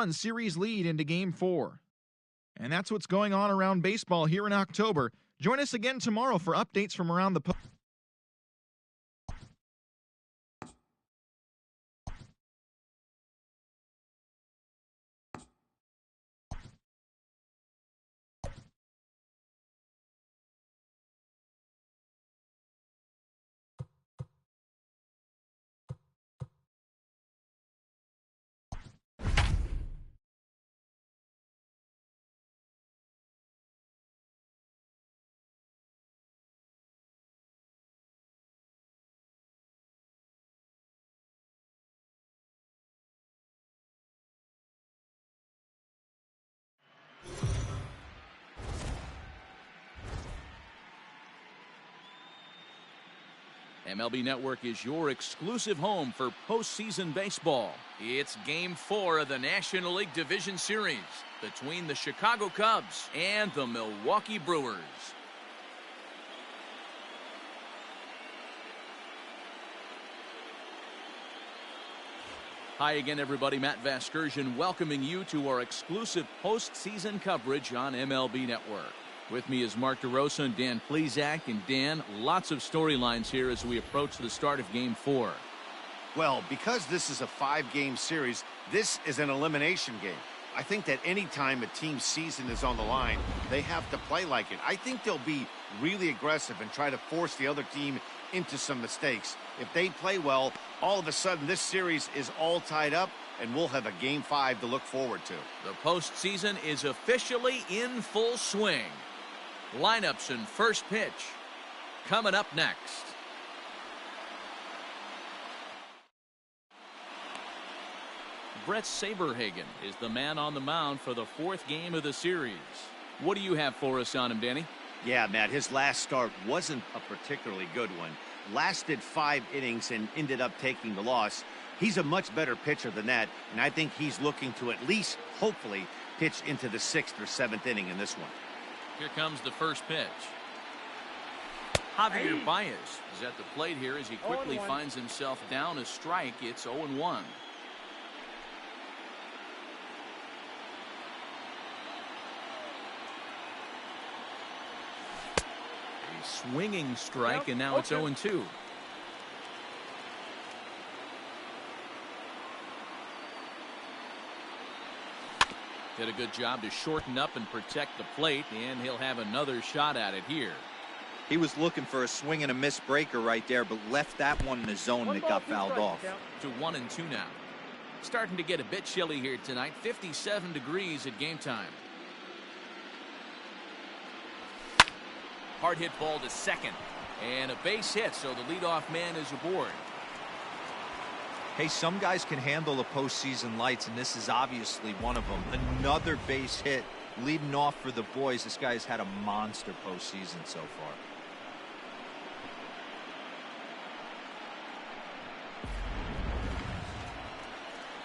3-1 series lead into Game 4. And that's what's going on around baseball here in October. Join us again tomorrow for updates from around the MLB Network is your exclusive home for postseason baseball. It's Game 4 of the National League Division Series between the Chicago Cubs and the Milwaukee Brewers. Hi again, everybody. Matt Vasgersian welcoming you to our exclusive postseason coverage on MLB Network. With me is Mark DeRosa and Dan Plesac. And Dan, lots of storylines here as we approach the start of Game 4. Well, because this is a 5-game series, this is an elimination game. I think that any time a team's season is on the line, they have to play like it. I think they'll be really aggressive and try to force the other team into some mistakes. If they play well, all of a sudden this series is all tied up, and we'll have a Game 5 to look forward to. The postseason is officially in full swing. Lineups and first pitch coming up next. Brett Saberhagen is the man on the mound for the 4th game of the series. What do you have for us on him, Danny? Yeah, Matt, his last start wasn't a particularly good one. Lasted 5 innings and ended up taking the loss. He's a much better pitcher than that, and I think he's looking to at least, hopefully, pitch into the 6th or 7th inning in this one. Here comes the first pitch. Javier Baez is at the plate here as he quickly finds himself down a strike. It's 0-1. A swinging strike, and now it's 0-2. Did a good job to shorten up and protect the plate, and he'll have another shot at it here. He was looking for a swing and a miss breaker right there, but left that one in the zone and it got fouled off. To 1-2 now. Starting to get a bit chilly here tonight. 57 degrees at game time. Hard hit ball to second. And a base hit, so the leadoff man is aboard. Hey, some guys can handle the postseason lights, and this is obviously one of them. Another base hit leading off for the boys. This guy's had a monster postseason so far.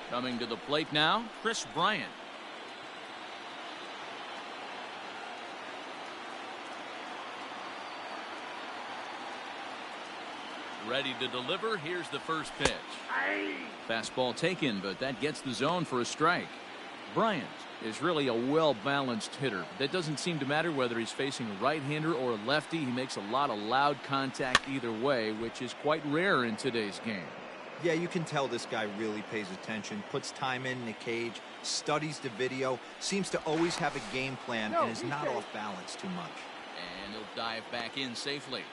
Coming to the plate now, Chris Bryant. Ready to deliver. Here's the first pitch. Fastball taken, but that gets the zone for a strike. Bryant is really a well-balanced hitter. That doesn't seem to matter whether he's facing a right-hander or a lefty. He makes a lot of loud contact either way, which is quite rare in today's game. Yeah, you can tell this guy really pays attention, puts time in the cage, studies the video, seems to always have a game plan, and is not off balance too much. And he'll dive back in safely.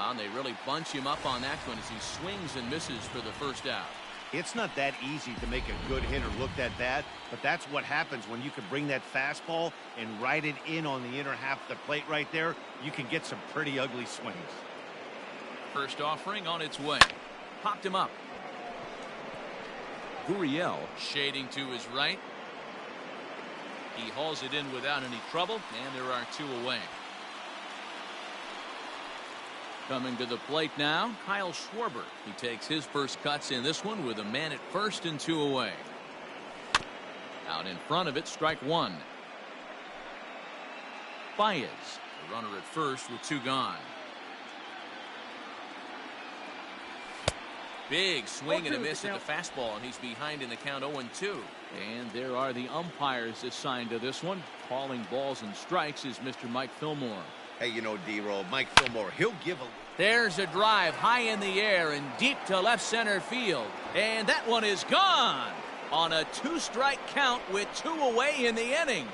And they really bunch him up on that one as he swings and misses for the first out. It's not that easy to make a good hitter look that bad, but that's what happens when you can bring that fastball and ride it in on the inner half of the plate right there. You can get some pretty ugly swings. First offering on its way. Popped him up. Gurriel shading to his right. He hauls it in without any trouble, and there are 2 away. Coming to the plate now, Kyle Schwarber. He takes his first cuts in this one with a man at first and 2 away. Out in front of it, strike 1. Baez, the runner at first with 2 gone. Big swing and a miss at the fastball, and he's behind in the count 0-2. And there are the umpires assigned to this one. Calling balls and strikes is Mr. Mike Fillmore. Hey, you know, D-Roll, Mike Fillmore, he'll give a... There's a drive high in the air and deep to left center field. And that one is gone on a 2-strike count with 2 away in the inning.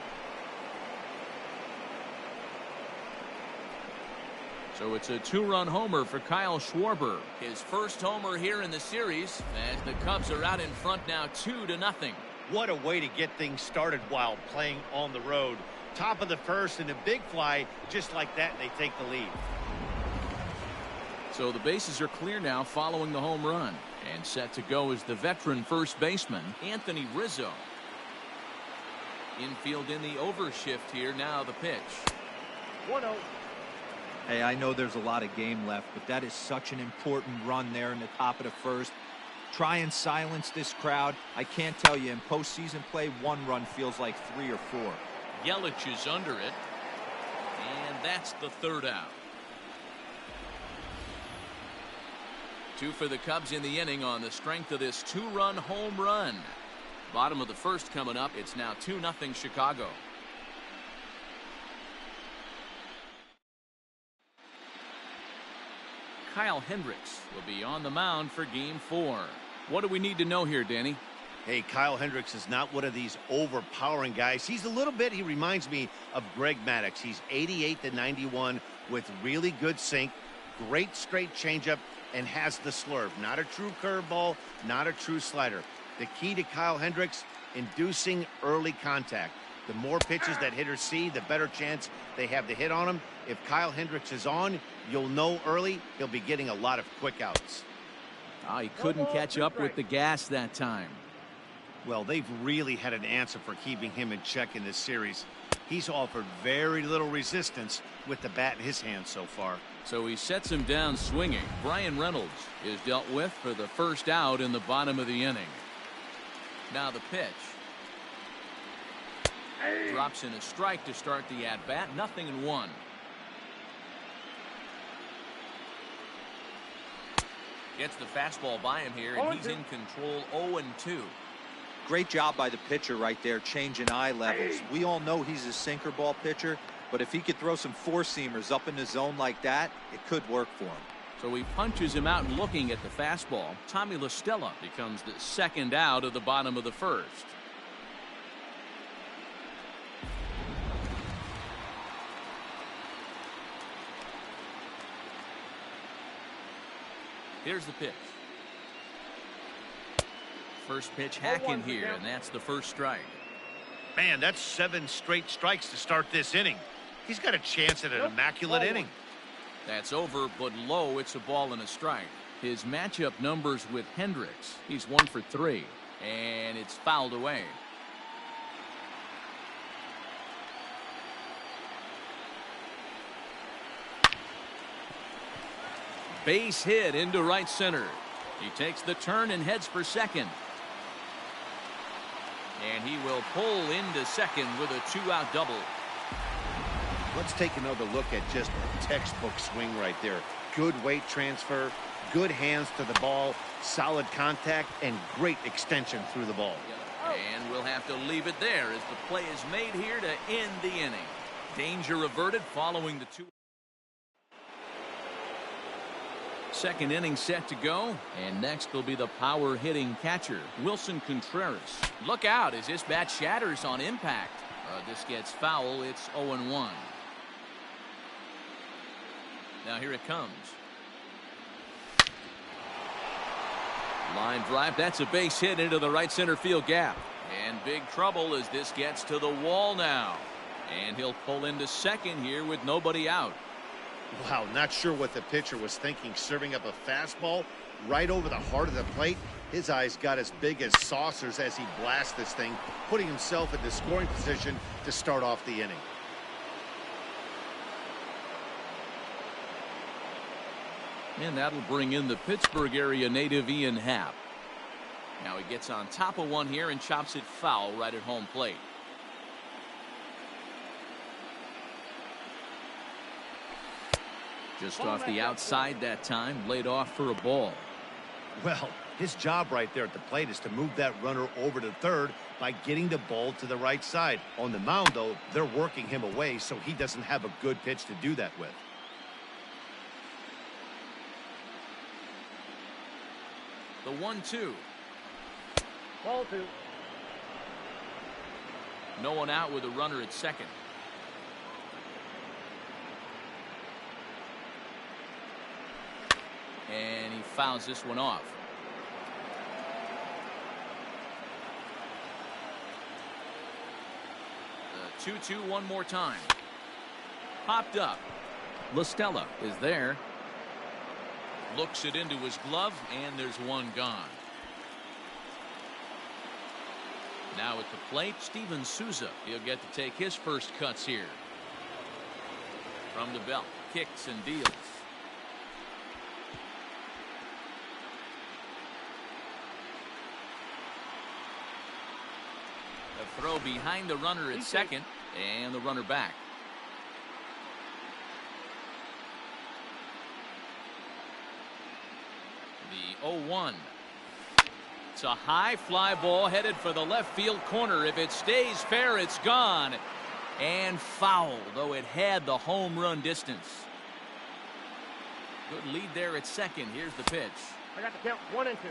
So it's a 2-run homer for Kyle Schwarber. His first homer here in the series as the Cubs are out in front now 2-0. What a way to get things started while playing on the road. Top of the first and a big fly just like that, and they take the lead. So the bases are clear now following the home run. And set to go is the veteran first baseman, Anthony Rizzo. Infield in the overshift here. Now the pitch. 1-0. Hey, I know there's a lot of game left, but that is such an important run there in the top of the first. Try and silence this crowd. I can't tell you, in postseason play, 1 run feels like 3 or 4. Yelich is under it. And that's the 3rd out. 2 for the Cubs in the inning on the strength of this 2-run home run. Bottom of the first coming up. It's now 2-0 Chicago. Kyle Hendricks will be on the mound for game 4. What do we need to know here, Danny? Hey, Kyle Hendricks is not one of these overpowering guys. He's a little bit, he reminds me of Greg Maddux. He's 88-91 with really good sink, great straight changeup, and has the slurve. Not a true curveball, not a true slider. The key to Kyle Hendricks, inducing early contact. The more pitches that hitters see, the better chance they have to hit on him. If Kyle Hendricks is on, you'll know early he'll be getting a lot of quick outs. Oh, he couldn't catch up with the gas that time. Well, they've really had an answer for keeping him in check in this series. He's offered very little resistance with the bat in his hand so far. So he sets him down swinging. Brian Reynolds is dealt with for the first out in the bottom of the inning. Now the pitch. Drops in a strike to start the at-bat. 0-1. Gets the fastball by him here, and he's in control. 0-2. Great job by the pitcher right there, changing eye levels. We all know he's a sinker ball pitcher, but if he could throw some four-seamers up in the zone like that, it could work for him. So he punches him out and looking at the fastball. Tommy La Stella becomes the second out of the bottom of the first. Here's the pitch. First pitch hacking here, and that's the first strike. Man, that's 7 straight strikes to start this inning. He's got a chance at an immaculate inning. That's over, but low. It's a ball and a strike. His matchup numbers with Hendricks. He's 1 for 3, and it's fouled away. Base hit into right center. He takes the turn and heads for second. And he will pull into second with a 2-out double. Let's take another look at just a textbook swing right there. Good weight transfer, good hands to the ball, solid contact, and great extension through the ball. And we'll have to leave it there as the play is made here to end the inning. Danger averted following the 2. Second inning set to go, and next will be the power hitting catcher, Wilson Contreras. Look out as this bat shatters on impact. This gets foul. It's 0-1. Now here it comes. Line drive. That's a base hit into the right center field gap. And big trouble as this gets to the wall now. And he'll pull into second here with nobody out. Wow, not sure what the pitcher was thinking, serving up a fastball right over the heart of the plate. His eyes got as big as saucers as he blasts this thing, putting himself in the scoring position to start off the inning. And that'll bring in the Pittsburgh area native Ian Happ. Now he gets on top of one here and chops it foul right at home plate. Just off the outside that time, laid off for a ball. Well, his job right there at the plate is to move that runner over to third by getting the ball to the right side. On the mound, though, they're working him away so he doesn't have a good pitch to do that with. The 1-2. Ball 2. No one out with a runner at second. And he fouls this one off. The 2-2 one more time. Popped up. LaStella is there. Looks it into his glove, and there's one gone. Now at the plate, Steven Souza. He'll get to take his first cuts here. From the belt, kicks and deals. The throw behind the runner at second, and the runner back. The 0-1. It's a high fly ball headed for the left field corner. If it stays fair, it's gone. And foul, though it had the home run distance. Good lead there at second. Here's the pitch. I got the count 1 and 2.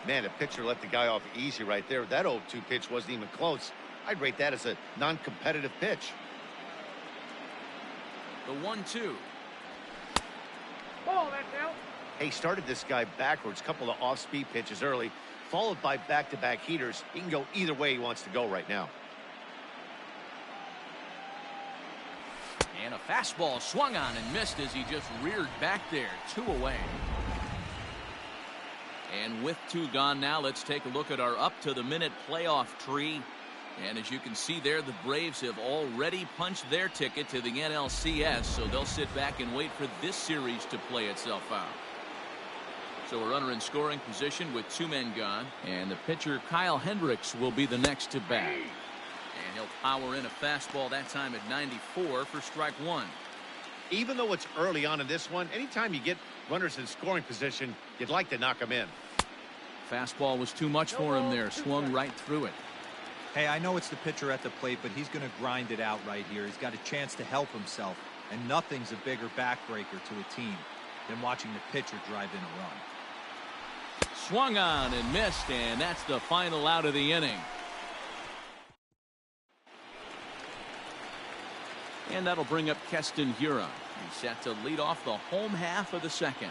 Man, the pitcher let the guy off easy right there. That 0-2 pitch wasn't even close. I'd rate that as a non-competitive pitch. The 1-2. Ball, that's out. He started this guy backwards, couple of off-speed pitches early, followed by back-to-back heaters. He can go either way he wants to go right now. And a fastball swung on and missed as he just reared back there. 2 away. And with 2 gone now, let's take a look at our up-to-the-minute playoff tree. And as you can see there, the Braves have already punched their ticket to the NLCS, so they'll sit back and wait for this series to play itself out. So a runner in scoring position with 2 men gone, and the pitcher Kyle Hendricks will be the next to bat. And he'll power in a fastball that time at 94 for strike 1. Even though it's early on in this one, anytime you get runners in scoring position, you'd like to knock them in. Fastball was too much for him there, swung right through it. Hey, I know it's the pitcher at the plate, but he's going to grind it out right here. He's got a chance to help himself, and nothing's a bigger backbreaker to a team than watching the pitcher drive in a run. Swung on and missed, and that's the final out of the inning. And that'll bring up Keston Hiura. He's set to lead off the home half of the second.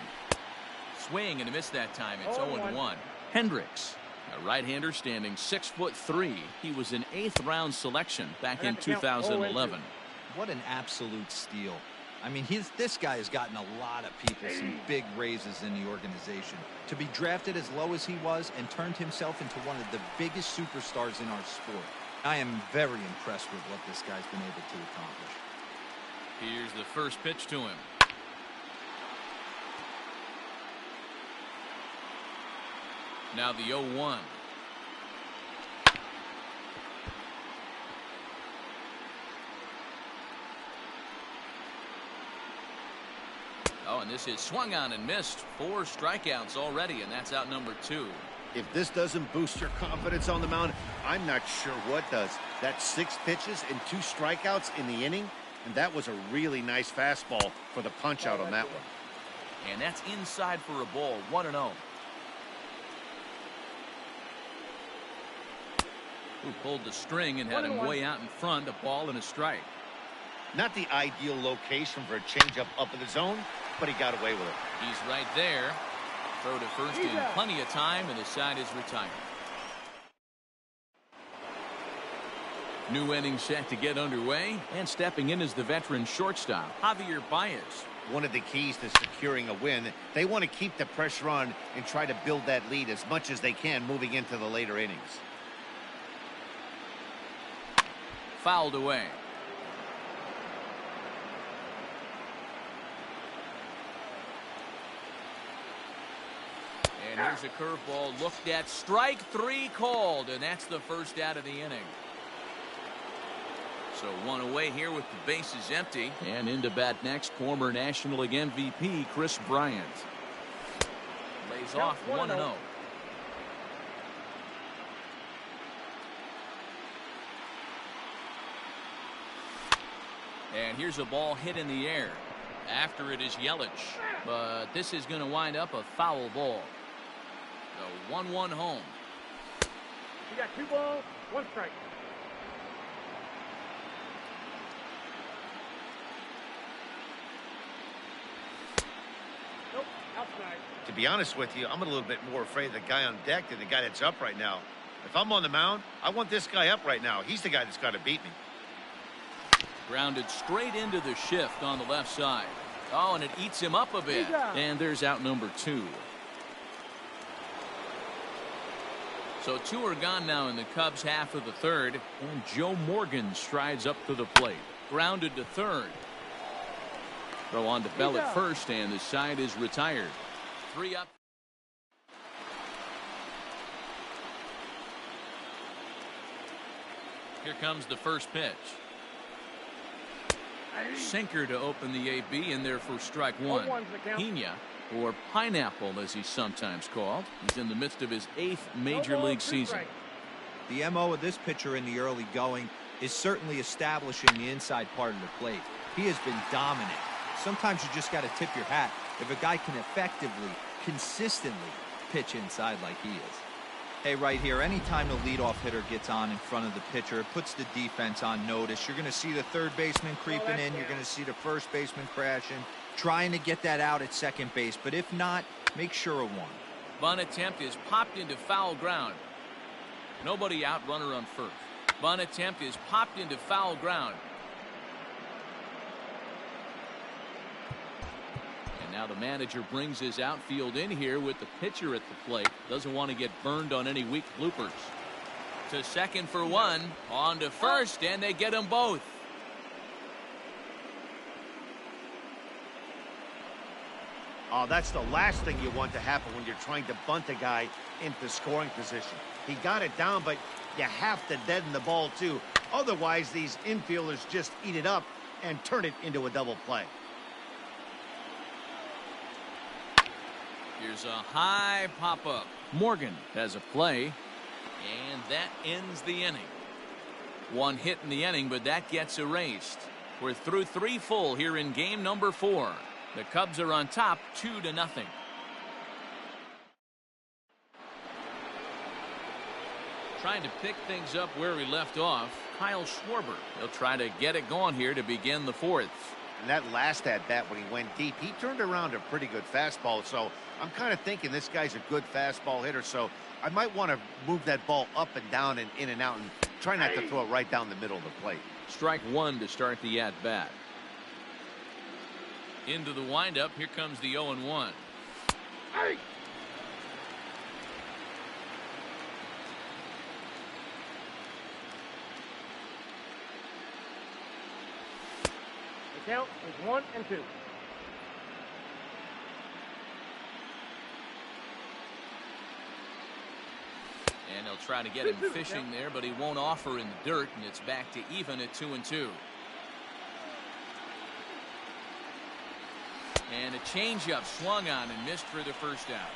Swing and a miss that time. It's 0-1. Hendricks, a right-hander standing 6'3". He was an 8th round selection back in 2011. What an absolute steal. I mean, this guy has gotten a lot of people some big raises in the organization. To be drafted as low as he was and turned himself into one of the biggest superstars in our sport. I am very impressed with what this guy's been able to accomplish. Here's the first pitch to him. Now the 0-1. Oh, and this is swung on and missed. 4 strikeouts already, and that's out number 2. If this doesn't boost your confidence on the mound, I'm not sure what does. That's 6 pitches and 2 strikeouts in the inning, and that was a really nice fastball for the punch out on that one. And that's inside for a ball. 1-0. Who pulled the string and had him way out in front. A ball and a strike. Not the ideal location for a changeup up in the zone, but he got away with it. He's right there. Throw to first in plenty of time, and the side is retired. New inning set to get underway, and stepping in is the veteran shortstop, Javier Baez. One of the keys to securing a win, they want to keep the pressure on and try to build that lead as much as they can moving into the later innings. Fouled away. And here's a curveball looked at. Strike 3 called, and that's the first out of the inning. So 1 away here with the bases empty. And into bat next, former National League MVP Chris Bryant. Lays off 1-0. And here's a ball hit in the air. After it is Yelich, but this is going to wind up a foul ball. The 1-1 home. You got 2 balls, 1 strike. Nope, outside. To be honest with you, I'm a little bit more afraid of the guy on deck than the guy that's up right now. If I'm on the mound, I want this guy up right now. He's the guy that's got to beat me. Grounded straight into the shift on the left side. Oh, and it eats him up a bit. And there's out number 2. So 2 are gone now in the Cubs' half of the third. And Joe Morgan strides up to the plate. Grounded to third. Throw on to Bell at first, and the side is retired. 3 up. Here comes the first pitch. Sinker to open the AB in there for strike 1. Pena, or Pineapple as he's sometimes called. He's in the midst of his 8th major league season. The MO of this pitcher in the early going is certainly establishing the inside part of the plate. He has been dominant. Sometimes you just got to tip your hat if a guy can effectively, consistently pitch inside like he is. Hey, right here, anytime the leadoff hitter gets on in front of the pitcher, it puts the defense on notice. You're going to see the third baseman creeping in. You're going to see the first baseman crashing, trying to get that out at second base. But if not, make sure of 1. Bunt attempt is popped into foul ground. Nobody out, runner on first. Bunt attempt is popped into foul ground. Now the manager brings his outfield in here with the pitcher at the plate. Doesn't want to get burned on any weak bloopers. To second for 1. On to first, and they get them both. Oh, that's the last thing you want to happen when you're trying to bunt a guy into scoring position. He got it down, but you have to deaden the ball too. Otherwise, these infielders just eat it up and turn it into a double play. Here's a high pop-up. Morgan has a play, and that ends the inning. 1 hit in the inning, but that gets erased. We're through 3 full here in game number 4. The Cubs are on top 2-0. Trying to pick things up where we left off, Kyle Schwarber. He'll try to get it going here to begin the 4th. And that last at-bat when he went deep, he turned around a pretty good fastball. So I'm kind of thinking this guy's a good fastball hitter. So I might want to move that ball up and down and in and out and try not to throw it right down the middle of the plate. Strike 1 to start the at-bat. Into the windup. Here comes the 0-1. Hey! The count is 1-2. And they'll try to get him fishing there, but he won't offer in the dirt, and it's back to even at 2-2. And a changeup swung on and missed for the first out.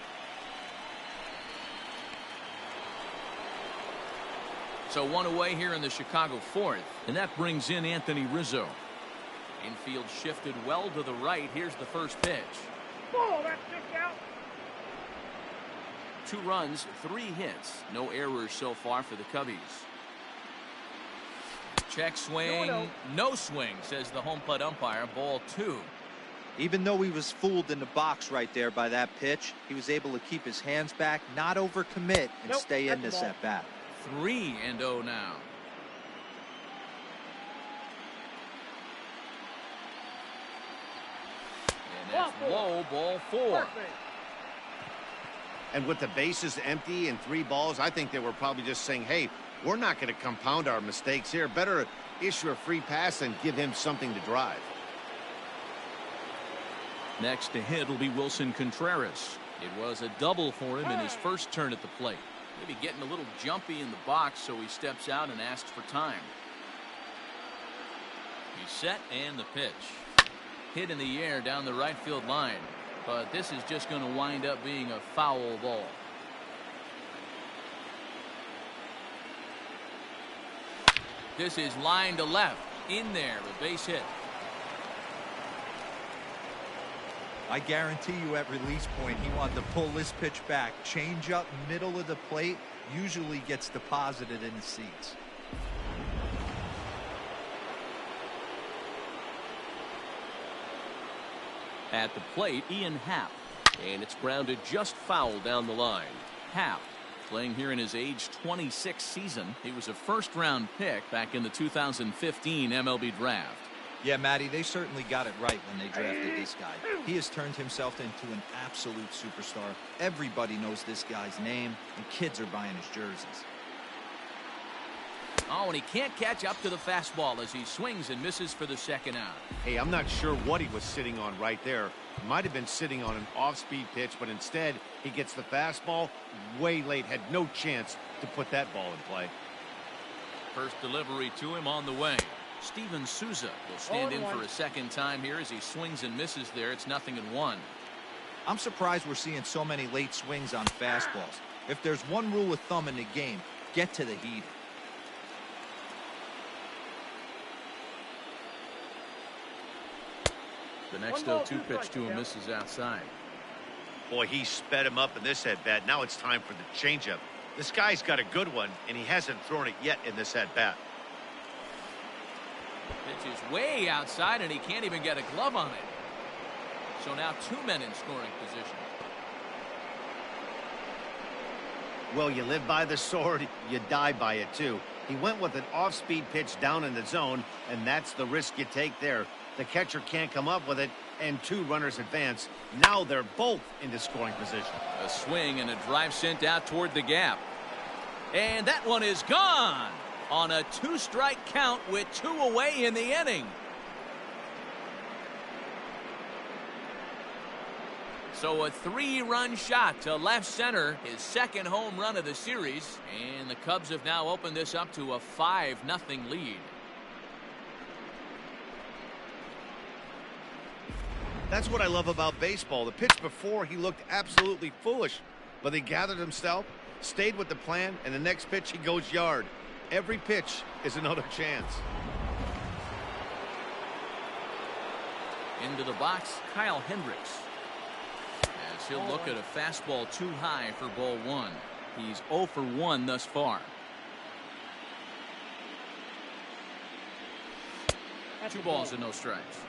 So 1 away here in the Chicago 4th, and that brings in Anthony Rizzo. Infield shifted well to the right. Here's the first pitch. Oh, that's just out. 2 runs, 3 hits. No errors so far for the Cubbies. Check swing. No swing, says the home plate umpire. Ball 2. Even though he was fooled in the box right there by that pitch, he was able to keep his hands back, not overcommit, and stay in this at bat. 3-0 now. And that's low, ball 4. And with the bases empty and 3 balls, I think they were probably just saying, hey, we're not going to compound our mistakes here. Better issue a free pass and give him something to drive. Next to hit will be Wilson Contreras. It was a double for him in his first turn at the plate. Maybe getting a little jumpy in the box, so he steps out and asks for time. He's set, and the pitch. Hit in the air down the right field line. But this is just going to wind up being a foul ball. This is line to left. In there, a base hit. I guarantee you at release point, he wanted to pull this pitch back. Change up middle of the plate usually gets deposited in the seats. At the plate, Ian Happ. And it's grounded just foul down the line. Happ, playing here in his age 26 season. He was a first-round pick back in the 2015 MLB draft. Yeah, Matty, they certainly got it right when they drafted this guy. He has turned himself into an absolute superstar. Everybody knows this guy's name, and kids are buying his jerseys. Oh, and he can't catch up to the fastball as he swings and misses for the second out. Hey, I'm not sure what he was sitting on right there. Might have been sitting on an off-speed pitch, but instead he gets the fastball way late. Had no chance to put that ball in play. First delivery to him on the way. Steven Souza will stand in for a second time here as he swings and misses there. It's 0-1. I'm surprised we're seeing so many late swings on fastballs. If there's one rule of thumb in the game, get to the heat. The next 0-2 pitch to him misses outside. Boy, he sped him up in this at-bat. Now it's time for the changeup. This guy's got a good one, and he hasn't thrown it yet in this at-bat. Pitch is way outside, and he can't even get a glove on it. So now 2 men in scoring position. Well, you live by the sword, you die by it too. He went with an off-speed pitch down in the zone, and that's the risk you take there. The catcher can't come up with it, and 2 runners advance. Now they're both into scoring position. A swing and a drive sent out toward the gap. And that one is gone on a 2-strike count with 2 away in the inning. So a 3-run shot to left center, his second home run of the series, and the Cubs have now opened this up to a 5-0 lead. That's what I love about baseball. The pitch before, he looked absolutely foolish, but he gathered himself, stayed with the plan, and the next pitch he goes yard. Every pitch is another chance. Into the box, Kyle Hendricks. As he'll look at a fastball too high for ball 1. He's 0 for 1 thus far. 2 balls and no strikes.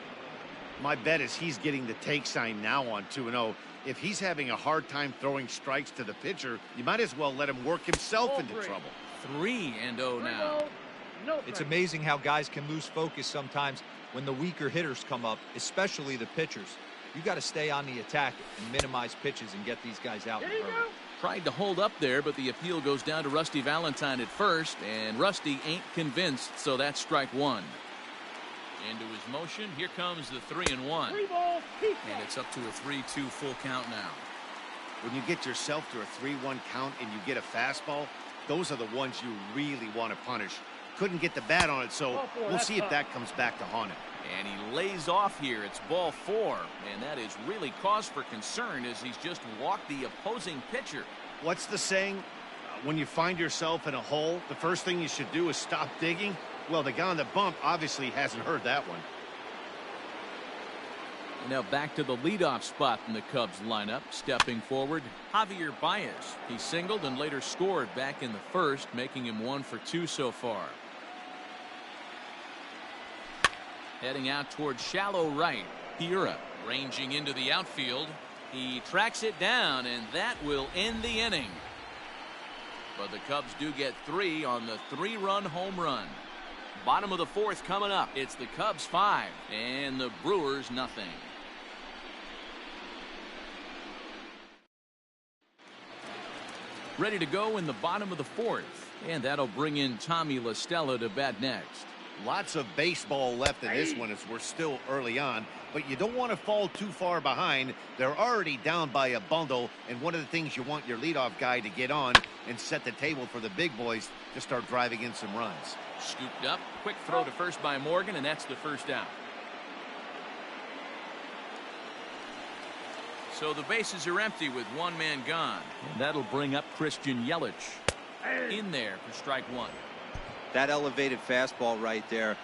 My bet is he's getting the take sign now on 2-0. If he's having a hard time throwing strikes to the pitcher, you might as well let him work himself into trouble. 3-0 now. It's amazing how guys can lose focus sometimes when the weaker hitters come up, especially the pitchers. You got to stay on the attack and minimize pitches and get these guys out in a hurry. Tried to hold up there, but the appeal goes down to Rusty Valentine at first, and Rusty ain't convinced, so that's strike 1. Into his motion, here comes the 3-1. And it's up to a 3-2 full count now. When you get yourself to a 3-1 count and you get a fastball, those are the ones you really want to punish. Couldn't get the bat on it, so we'll see if that comes back to haunt him. And he lays off here. It's ball 4, and that is really cause for concern as he's just walked the opposing pitcher. What's the saying? When you find yourself in a hole, the first thing you should do is stop digging. Well, the guy on the bump obviously hasn't heard that one. Now back to the leadoff spot in the Cubs lineup. Stepping forward, Javier Baez. He singled and later scored back in the first, making him 1 for 2 so far. Heading out towards shallow right, Hiura ranging into the outfield. He tracks it down, and that will end the inning. But the Cubs do get 3 on the 3-run home run. Bottom of the 4th coming up. It's the Cubs 5 and the Brewers nothing. Ready to go in the bottom of the 4th, and that'll bring in Tommy La Stella to bat next. Lots of baseball left in this one as we're still early on, but you don't want to fall too far behind. They're already down by a bundle, and one of the things you want your leadoff guy to get on and set the table for the big boys to start driving in some runs. Scooped up, quick throw to first by Morgan, and that's the first out. So the bases are empty with one man gone. And that'll bring up Christian Yelich in there for strike one. That elevated fastball right there,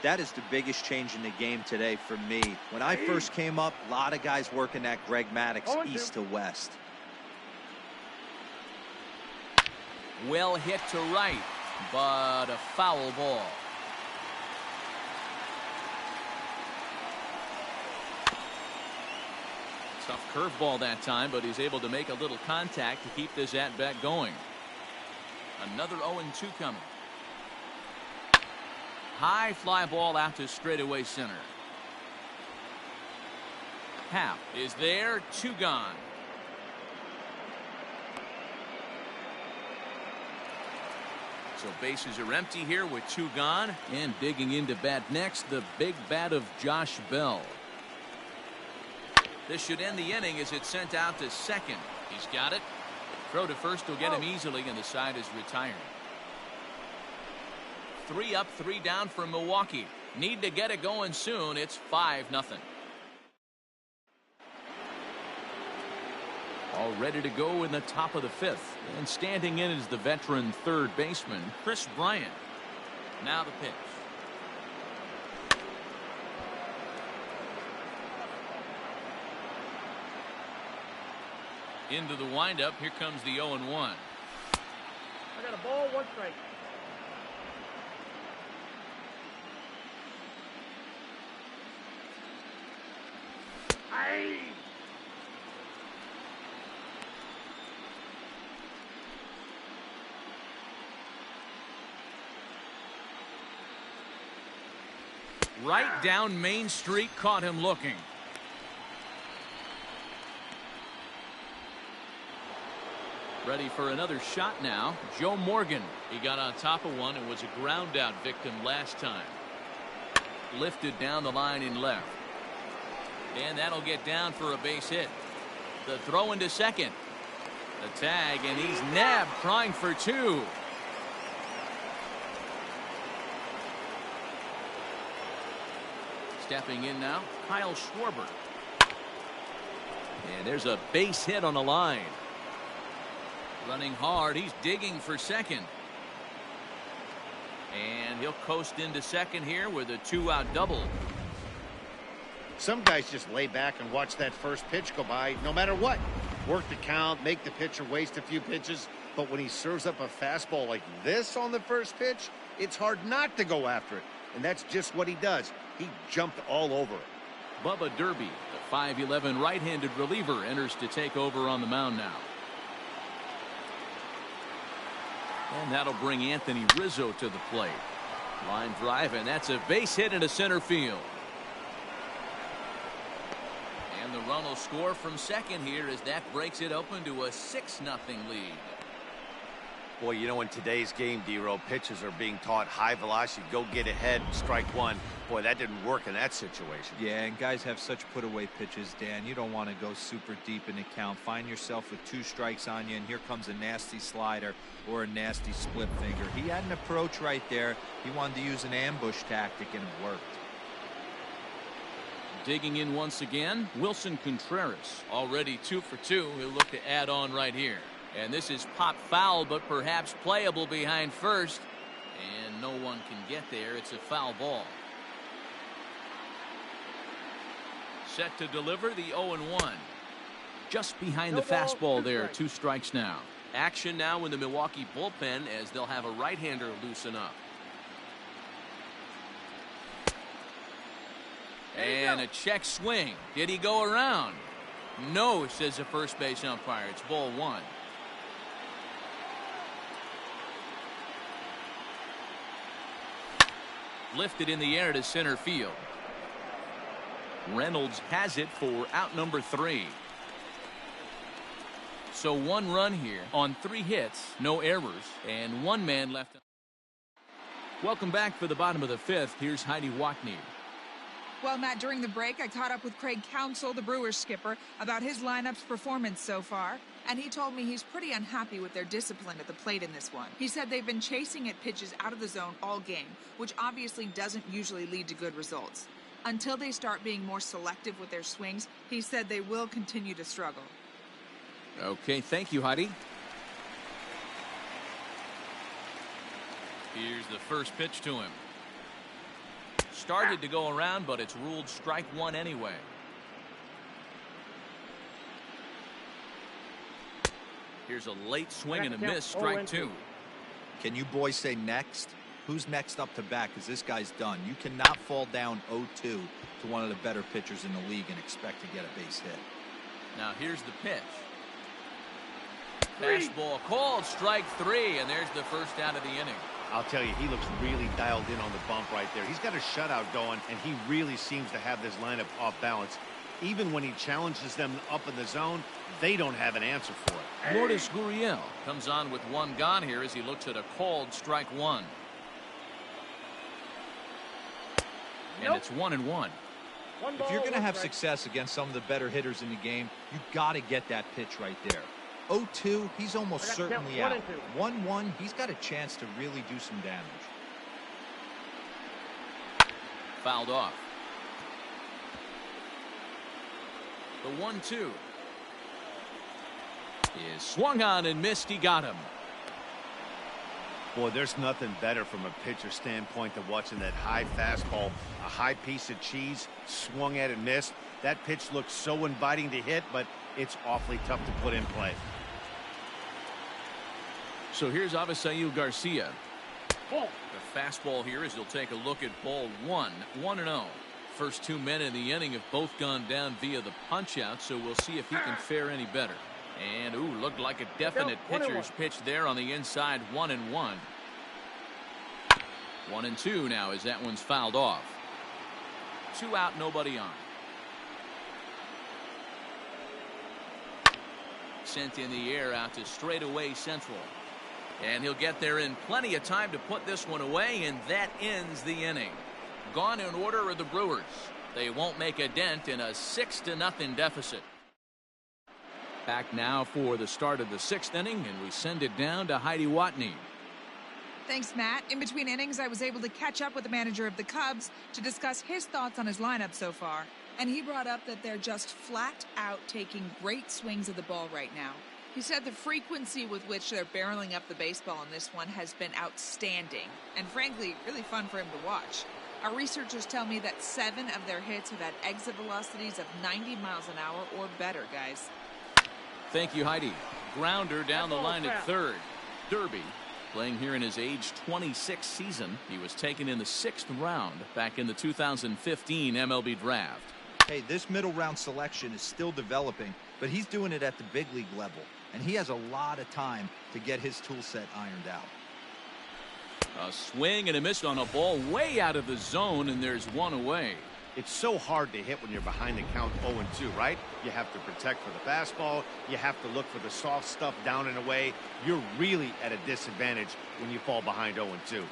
that is the biggest change in the game today for me. When I first came up, a lot of guys working that Greg Maddux east to west. Well hit to right, but a foul ball. Tough curveball that time, but he's able to make a little contact to keep this at-bat going. Another 0-2 coming. High fly ball out to straightaway center. Happ is there, 2 gone. So bases are empty here with 2 gone. And digging into bat next, the big bat of Josh Bell. This should end the inning as it's sent out to second. He's got it. Throw to first will get him easily, and the side is retired. 3 up, 3 down for Milwaukee. Need to get it going soon. It's 5-0. All ready to go in the top of the 5th. And standing in is the veteran third baseman, Chris Bryant. Now the pitch. Into the windup. Here comes the 0-1. I got a ball, 1 strike. Aye. Right down Main Street, caught him looking. Ready for another shot now. Joe Morgan. He got on top of one and was a ground out victim last time. Lifted down the line in left. And that'll get down for a base hit. The throw into second. The tag, and he's nabbed, trying for 2. Stepping in now, Kyle Schwarber. And there's a base hit on the line. Running hard, he's digging for second. And he'll coast into second here with a 2-out double. Some guys just lay back and watch that first pitch go by no matter what. Work the count, make the pitcher waste a few pitches. But when he serves up a fastball like this on the first pitch, it's hard not to go after it. And that's just what he does. He jumped all over it. Bubba Derby, the 5'11" right-handed reliever, enters to take over on the mound now. And that'll bring Anthony Rizzo to the plate. Line drive, and that's a base hit into center field. And the run will score from second here as that breaks it open to a 6-0 lead. Boy, you know, in today's game, D-Row, pitchers are being taught high velocity, go get ahead, strike one. Boy, that didn't work in that situation. Yeah, and guys have such put-away pitches, Dan. You don't want to go super deep in the count. Find yourself with 2 strikes on you, and here comes a nasty slider or a nasty split finger. He had an approach right there. He wanted to use an ambush tactic, and it worked. Digging in once again, Wilson Contreras. Already 2 for 2. He'll look to add on right here. And this is pop foul, but perhaps playable behind first. And no one can get there. It's a foul ball. Set to deliver the 0-1. Just behind the fastball there. 2 strikes now. Action now in the Milwaukee bullpen as they'll have a right-hander loosen up. And a check swing. Did he go around? No, says the first base umpire. It's ball 1. Lifted in the air to center field. Reynolds has it for out number 3. So 1 run here on 3 hits, no errors, and 1 man left. Welcome back for the bottom of the 5th. Here's Heidi Watney. Well, Matt, during the break, I caught up with Craig Counsell, the Brewers skipper, about his lineup's performance so far. And he told me he's pretty unhappy with their discipline at the plate in this one. He said they've been chasing at pitches out of the zone all game, which obviously doesn't usually lead to good results. Until they start being more selective with their swings, he said they will continue to struggle. Okay, thank you, Heidi. Here's the first pitch to him. Started to go around, but it's ruled strike one anyway. Here's a late swing and a miss, strike two. Can you boys say next? Who's next up to bat? Because this guy's done. You cannot fall down 0-2 to one of the better pitchers in the league and expect to get a base hit. Now here's the pitch. Fastball called, strike three, and there's the first out of the inning. I'll tell you, he looks really dialed in on the bump right there. He's got a shutout going, and he really seems to have this lineup off balance. Even when he challenges them up in the zone, they don't have an answer for it. Lourdes Gurriel comes on with one gone here as he looks at a called strike one. And it's 1-1. If you're going to have success against some of the better hitters in the game, you got to get that pitch right there. 0-2, he's almost certainly out. 1-1, he's got a chance to really do some damage. Fouled off. The 1-2 is swung on and missed. He got him. Boy, there's nothing better from a pitcher standpoint than watching that high fastball, a high piece of cheese, swung at and missed. That pitch looks so inviting to hit, but it's awfully tough to put in play. So here's Avisail Garcia. The fastball here as he'll take a look at ball one. 1-0. First two men in the inning have both gone down via the punch out, so we'll see if he can fare any better. And ooh, looked like a definite pitcher's pitch there on the inside. 1-1. 1-2 now as that one's fouled off. 2 out, nobody on. Sent in the air out to straightaway central. And he'll get there in plenty of time to put this one away, and that ends the inning. Gone in order are the Brewers. They won't make a dent in a 6-0 deficit. Back now for the start of the 6th inning, and we send it down to Heidi Watney. Thanks, Matt. In between innings, I was able to catch up with the manager of the Cubs to discuss his thoughts on his lineup so far. And he brought up that they're just flat out taking great swings of the ball right now. He said the frequency with which they're barreling up the baseball in this one has been outstanding and, frankly, really fun for him to watch. Our researchers tell me that 7 of their hits have had exit velocities of 90 miles an hour or better, guys. Thank you, Heidi. Grounder down the line at third. Derby, playing here in his age 26 season. He was taken in the 6th round back in the 2015 MLB draft. Hey, this middle round selection is still developing, but he's doing it at the big league level, and he has a lot of time to get his tool set ironed out. A swing and a miss on a ball way out of the zone, and there's one away. It's so hard to hit when you're behind the count 0-2, right? You have to protect for the fastball. You have to look for the soft stuff down and away. You're really at a disadvantage when you fall behind 0-2.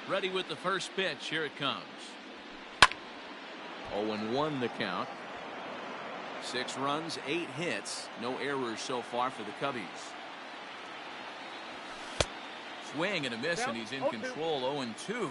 Ready with the first pitch. Here it comes. 0-1 the count. 6 runs, 8 hits. No errors so far for the Cubbies. Swing and a miss, and he's in control. 0-2.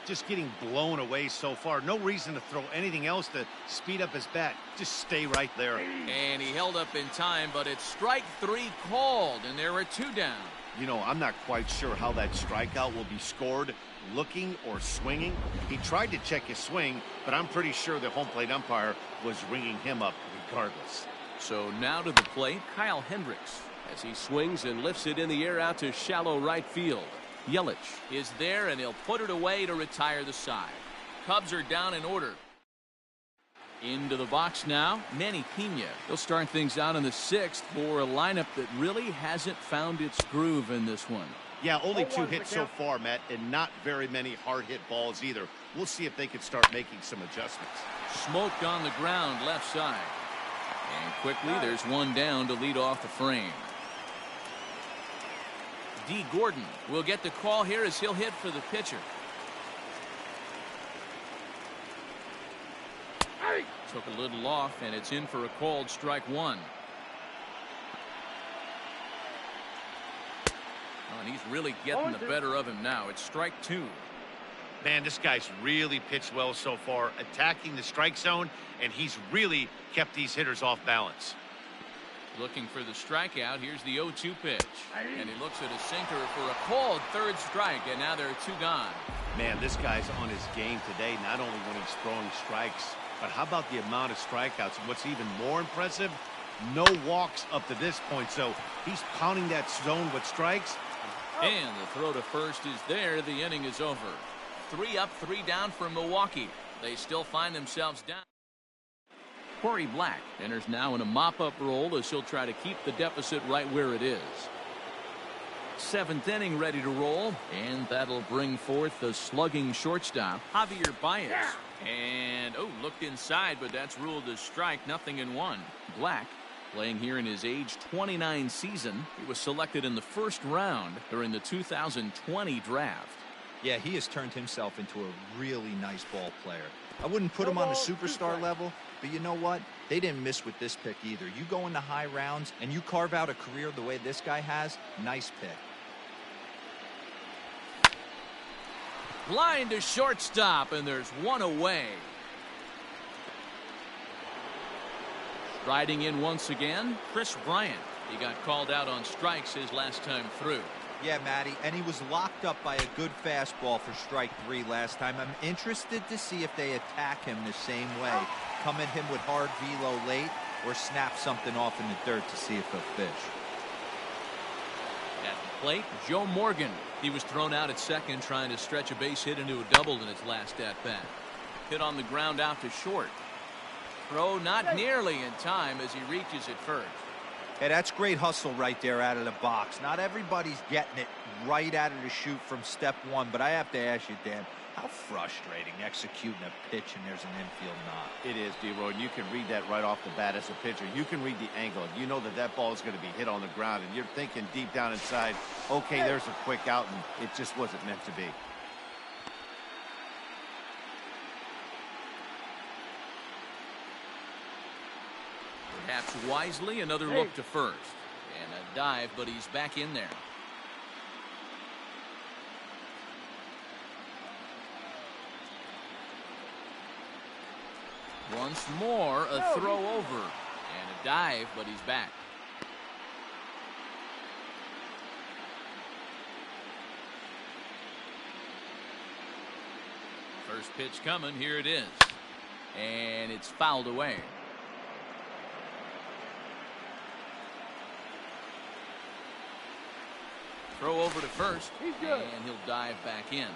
Just getting blown away so far. No reason to throw anything else to speed up his bat. Just stay right there. And he held up in time, but it's strike 3 called, and there are 2 down. You know, I'm not quite sure how that strikeout will be scored, looking or swinging. He tried to check his swing, but I'm pretty sure the home plate umpire was ringing him up regardless. So now to the plate, Kyle Hendricks, as he swings and lifts it in the air out to shallow right field. Yelich is there, and he'll put it away to retire the side. Cubs are down in order. Into the box now, Manny Pena. He'll start things out in the 6th for a lineup that really hasn't found its groove in this one. Yeah, only 2 hits so far, Matt, and not very many hard-hit balls either. We'll see if they can start making some adjustments. Smoked on the ground left side. And quickly, there's one down to lead off the frame. D. Gordon will get the call here as he'll hit for the pitcher. Took a little off, and it's in for a called strike 1. Oh, and he's really getting the better of him now. It's strike 2. Man, this guy's really pitched well so far, attacking the strike zone, and he's really kept these hitters off balance. Looking for the strikeout. Here's the 0-2 pitch. And he looks at a sinker for a called third strike, and now there are 2 gone. Man, this guy's on his game today, not only when he's throwing strikes, but how about the amount of strikeouts? And what's even more impressive, no walks up to this point. So he's pounding that zone with strikes. And the throw to first is there. The inning is over. 3 up, 3 down for Milwaukee. They still find themselves down. Corey Black enters now in a mop-up role as he'll try to keep the deficit right where it is. 7th inning ready to roll, and that'll bring forth the slugging shortstop, Javier Baez. And, looked inside, but that's ruled a strike, 0-1. Black, playing here in his age 29 season, he was selected in the 1st round during the 2020 draft. Yeah, he has turned himself into a really nice ball player. I wouldn't put him on a superstar level, but you know what? They didn't miss with this pick either. You go into high rounds and you carve out a career the way this guy has, nice pick. Line to shortstop, and there's 1 away. Striding in once again, Chris Bryant. He got called out on strikes his last time through. Yeah, Matty, and he was locked up by a good fastball for strike 3 last time. I'm interested to see if they attack him the same way. Come at him with hard velo late or snap something off in the dirt to see if he'll fish. At the plate, Joe Morgan. He was thrown out at second trying to stretch a base hit into a double in his last at-bat. Hit on the ground out to short. Throw not nearly in time as he reaches at first. Hey, that's great hustle right there out of the box. Not everybody's getting it right out of the chute from step 1, but I have to ask you, Dan, how frustrating executing a pitch and there's an infield knock. It is, D-Roy, and you can read that right off the bat as a pitcher. You can read the angle. You know that ball is going to be hit on the ground, and you're thinking deep down inside, okay, there's a quick out, and it just wasn't meant to be. Perhaps wisely, another look to first. And a dive, but he's back in there. Once more, a throw over. And a dive, but he's back. First pitch coming. Here it is. And it's fouled away. Throw over to first, and he'll dive back in.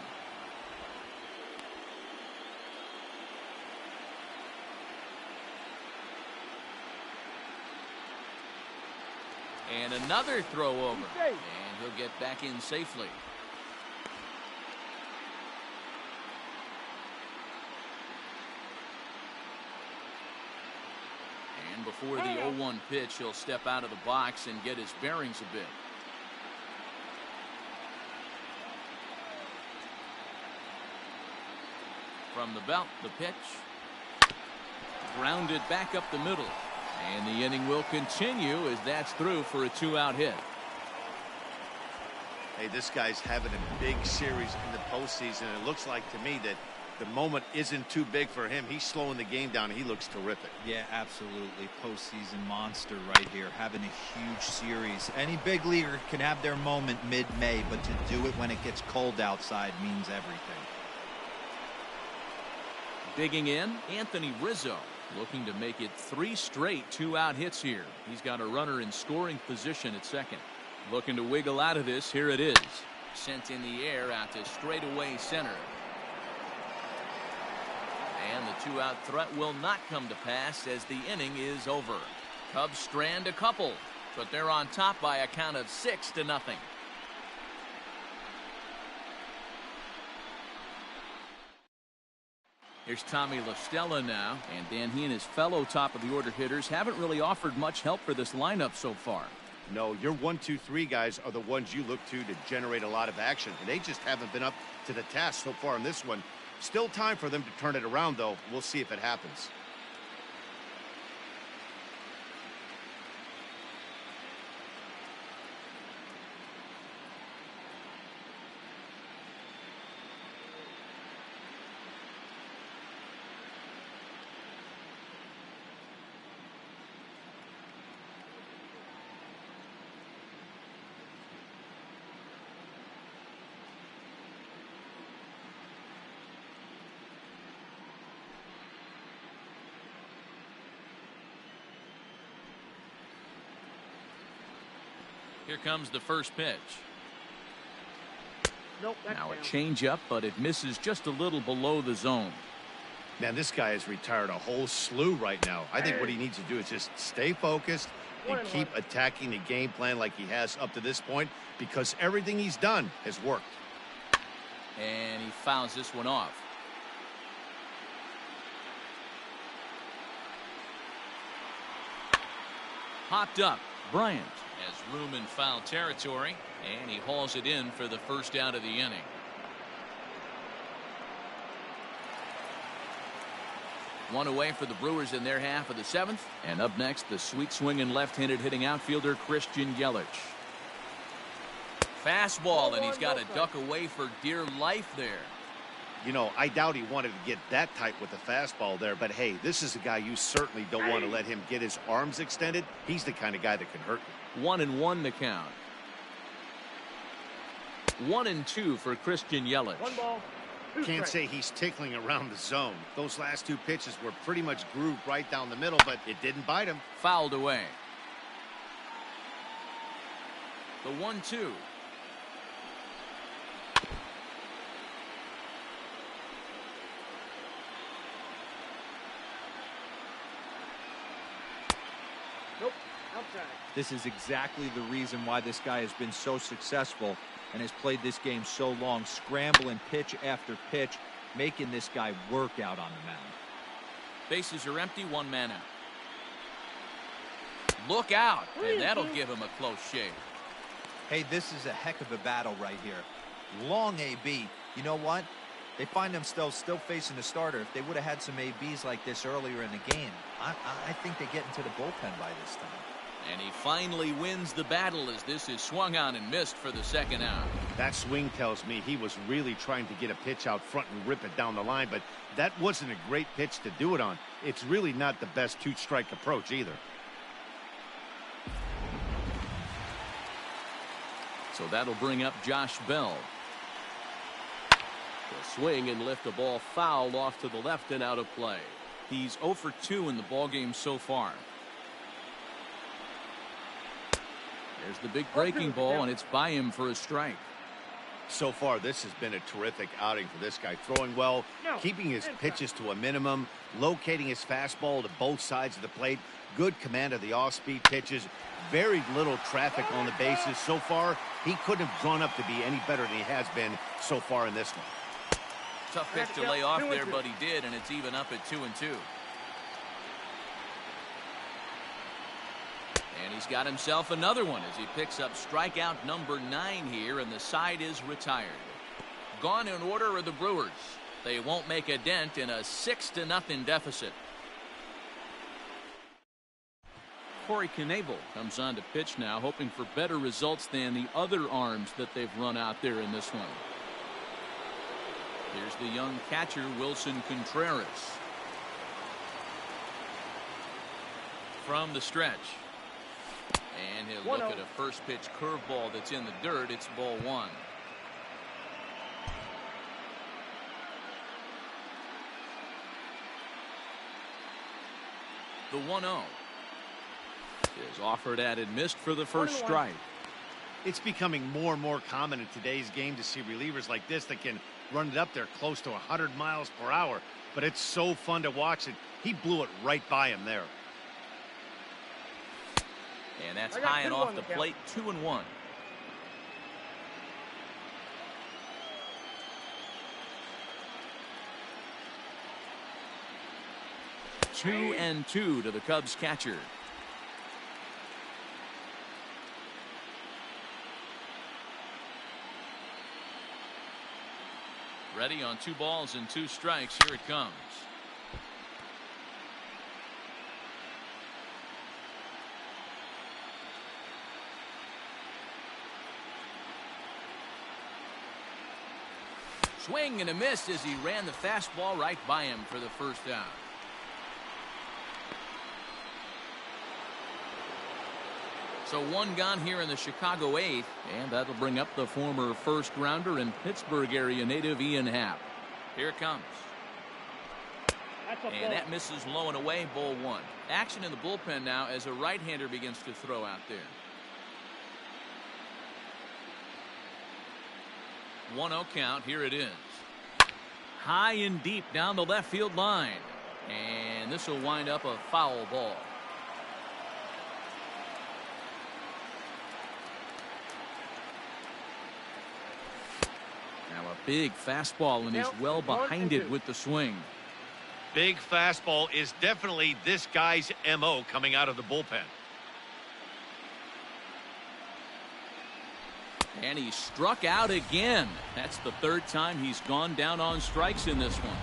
And another throw over, and he'll get back in safely. And before the 0-1 pitch, he'll step out of the box and get his bearings a bit. From the belt, the pitch. Grounded back up the middle. And the inning will continue as that's through for a 2-out hit. Hey, this guy's having a big series in the postseason. It looks like to me that the moment isn't too big for him. He's slowing the game down, and he looks terrific. Yeah, absolutely. Postseason monster right here, having a huge series. Any big leaguer can have their moment mid-May, but to do it when it gets cold outside means everything. Digging in, Anthony Rizzo, looking to make it 3 straight 2-out hits here. He's got a runner in scoring position at second. Looking to wiggle out of this. Here it is. Sent in the air out to straightaway center. And the 2-out threat will not come to pass as the inning is over. Cubs strand a couple, but they're on top by a count of 6-0. Here's Tommy La Stella now, and Dan, he and his fellow top-of-the-order hitters haven't really offered much help for this lineup so far. No, your 1, 2, 3 guys are the ones you look to generate a lot of action, and they just haven't been up to the task so far in this one. Still time for them to turn it around, though. We'll see if it happens. Here comes the first pitch. Nope, that's Now a down. changeup, but it misses just a little below the zone. Man, this guy has retired a whole slew right now. I think what he needs to do is just stay focused and keep attacking the game plan like he has up to this point, because everything he's done has worked. And he fouls this one off. Hopped up. Bryant has room in foul territory, and he hauls it in for the first out of the inning. One away for the Brewers in their half of the seventh. And up next, the sweet swinging left-handed hitting outfielder Christian Yelich. Fastball, and he's got to duck away for dear life there. You know, I doubt he wanted to get that tight with the fastball there, but hey, this is a guy you certainly don't want to let him get his arms extended. He's the kind of guy that can hurt you. 1-1 the count. 1-2 for Christian Yelich. 1 ball, 2 Can't strikes. say he's tickling around the zone. Those last 2 pitches were pretty much grooved right down the middle, but it didn't bite him. Fouled away. The 1-2. Nope, outside. This is exactly the reason why this guy has been so successful and has played this game so long, scrambling pitch after pitch, making this guy work out on the mound. Bases are empty, 1 man out. Look out, and that'll give him a close shave. Hey, this is a heck of a battle right here. Long AB. You know what? They find themselves still facing the starter. If they would have had some ABs like this earlier in the game, I think they get into the bullpen by this time. And he finally wins the battle as this is swung on and missed for the second out. That swing tells me he was really trying to get a pitch out front and rip it down the line, but that wasn't a great pitch to do it on. It's really not the best 2-strike approach either. So that'll bring up Josh Bell. The swing and lift a ball foul off to the left and out of play. He's 0 for 2 in the ballgame so far. There's the big breaking ball, and it's by him for a strike. So far, this has been a terrific outing for this guy. Throwing well, keeping his pitches to a minimum, locating his fastball to both sides of the plate, good command of the off-speed pitches, very little traffic on the bases. So far, he couldn't have drawn up to be any better than he has been so far in this one. Tough pitch to lay off there, but he did, and it's even up at 2-2. And he's got himself another one as he picks up strikeout number 9 here, and the side is retired. Gone in order are the Brewers. They won't make a dent in a 6-0 deficit. Corey Knebel comes on to pitch now, hoping for better results than the other arms that they've run out there in this one. Here's the young catcher, Wilson Contreras. From the stretch. And he'll look at a first pitch curveball that's in the dirt. It's ball 1. The 1-0 is offered at and missed for the first strike. It's becoming more and more common in today's game to see relievers like this that can run it up there close to 100 miles per hour. But it's so fun to watch it. He blew it right by him there. And that's high and off the plate, 2-1. Two and 2 to the Cubs catcher. Ready on 2 balls and 2 strikes. Here it comes. Swing and a miss as he ran the fastball right by him for the first out. So 1 gone here in the Chicago 8th, and that'll bring up the former first rounder and Pittsburgh area native Ian Happ. Here it comes. And that misses low and away, ball 1. Action in the bullpen now as a right-hander begins to throw out there. 1-0 count. Here it is. High and deep down the left field line. And this will wind up a foul ball. Now a big fastball, and he's well behind it with the swing. Big fastball is definitely this guy's MO coming out of the bullpen. And he struck out again. That's the third time he's gone down on strikes in this one.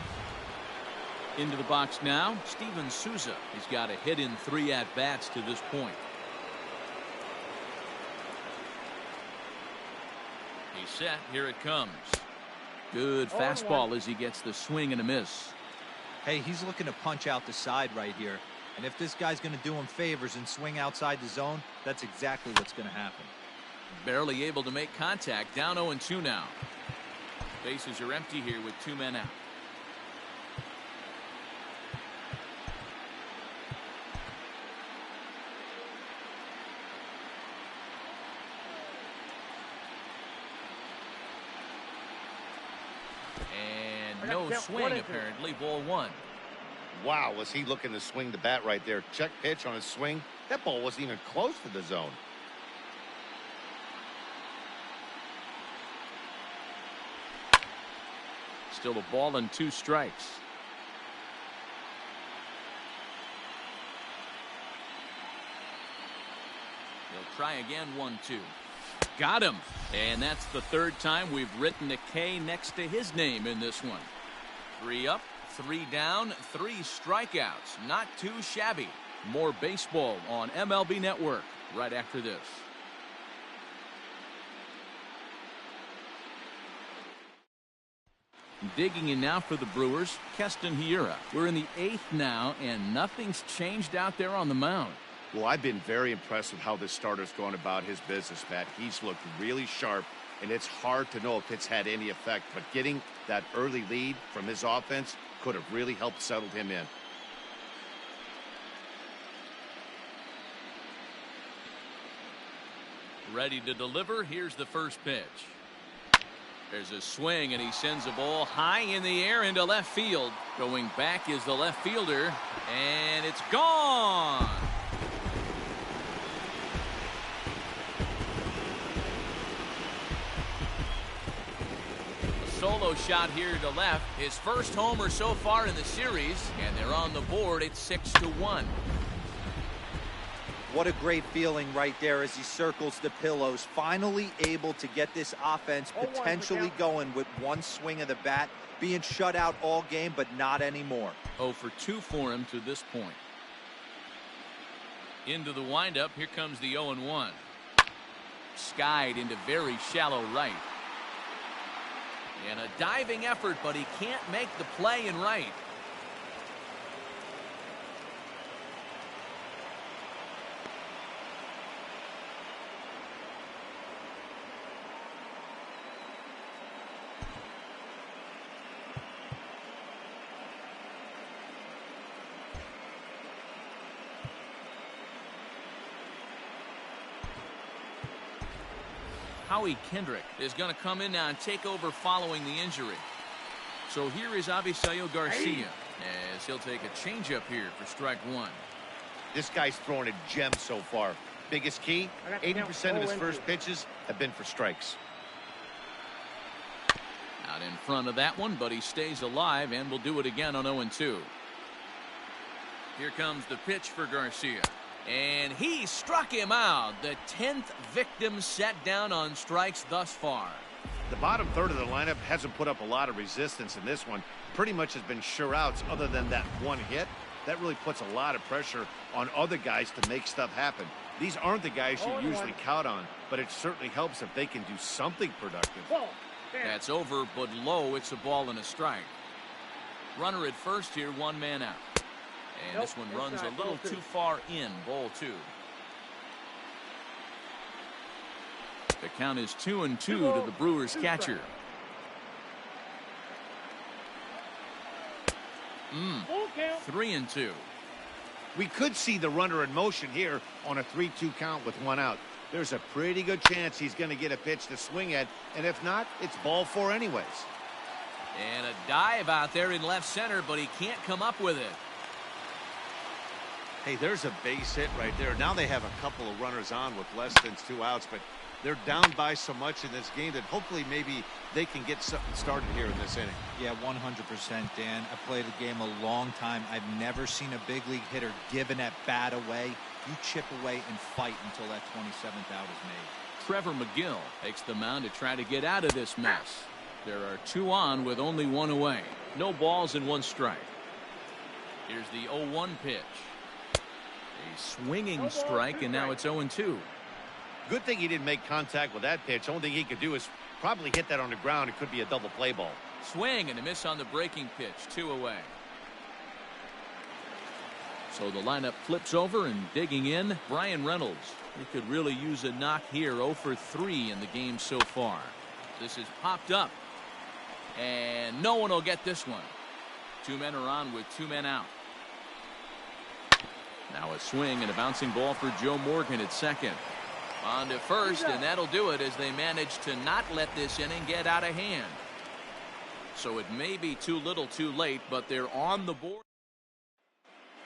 Into the box now, Steven Souza. He's got a hit in 3 at-bats to this point. He's set. Here it comes. Good fastball as he gets the swing and a miss. Hey, he's looking to punch out the side right here. And if this guy's going to do him favors and swing outside the zone, that's exactly what's going to happen. Barely able to make contact. Down 0-2 now. Bases are empty here with 2 men out. And no swing apparently. Ball 1. Wow, was he looking to swing the bat right there? Check pitch on his swing. That ball wasn't even close to the zone. Still a ball and 2 strikes. He'll try again. 1-2. Got him. And that's the third time we've written a K next to his name in this one. 3 up, 3 down, 3 strikeouts. Not too shabby. More baseball on MLB Network right after this. Digging in now for the Brewers, Keston Hiura. We're in the 8th now, and nothing's changed out there on the mound. Well, I've been very impressed with how this starter's going about his business, Matt. He's looked really sharp, and it's hard to know if it's had any effect, but getting that early lead from his offense could have really helped settle him in. Ready to deliver. Here's the first pitch. There's a swing, and he sends a ball high in the air into left field. Going back is the left fielder, and it's gone. A solo shot here to left. His first homer so far in the series, and they're on the board. It's 6-1. What a great feeling right there as he circles the pillows. Finally able to get this offense potentially going with one swing of the bat. Being shut out all game, but not anymore. 0 for 2 for him to this point. Into the windup. Here comes the 0-1. Skied into very shallow right. And a diving effort, but he can't make the play in right. Howie Kendrick is going to come in now and take over following the injury. So here is Avisaíl Garcia as he'll take a changeup here for strike 1. This guy's throwing a gem so far. Biggest key, 80% of his first pitches have been for strikes. Out in front of that one, but he stays alive and will do it again on 0-2. Here comes the pitch for Garcia. And he struck him out. The 10th victim set down on strikes thus far. The bottom third of the lineup hasn't put up a lot of resistance in this one. Pretty much has been sure outs other than that one hit. That really puts a lot of pressure on other guys to make stuff happen. These aren't the guys you usually count on, but it certainly helps if they can do something productive. That's over, but low. It's a ball and a strike. Runner at first here, 1 man out. And this one runs a little too far in. Ball 2. The count is 2-2 to the Brewers catcher. 3-2. We could see the runner in motion here on a 3-2 count with 1 out. there's a pretty good chance he's going to get a pitch to swing at, and if not, it's ball 4 anyways. And a dive out there in left center, but he can't come up with it. Hey, there's a base hit right there. Now they have a couple of runners on with less than 2 outs, but they're down by so much in this game that hopefully maybe they can get something started here in this inning. Yeah, 100%, Dan. I played the game a long time. I've never seen a big league hitter give an at-bat away. You chip away and fight until that 27th out is made. Trevor McGill takes the mound to try to get out of this mess. There are 2 on with only 1 away. No balls and 1 strike. Here's the 0-1 pitch. A swinging strike, and now it's 0-2. Good thing he didn't make contact with that pitch. Only thing he could do is probably hit that on the ground. It could be a double play ball. Swing and a miss on the breaking pitch. 2 away. So the lineup flips over, and digging in, Brian Reynolds. He could really use a knock here. 0 for 3 in the game so far. This is popped up, and no one will get this one. 2 men are on with 2 men out. Now a swing and a bouncing ball for Joe Morgan at second. On to first, and that'll do it as they manage to not let this inning get out of hand. So it may be too little too late, but they're on the board.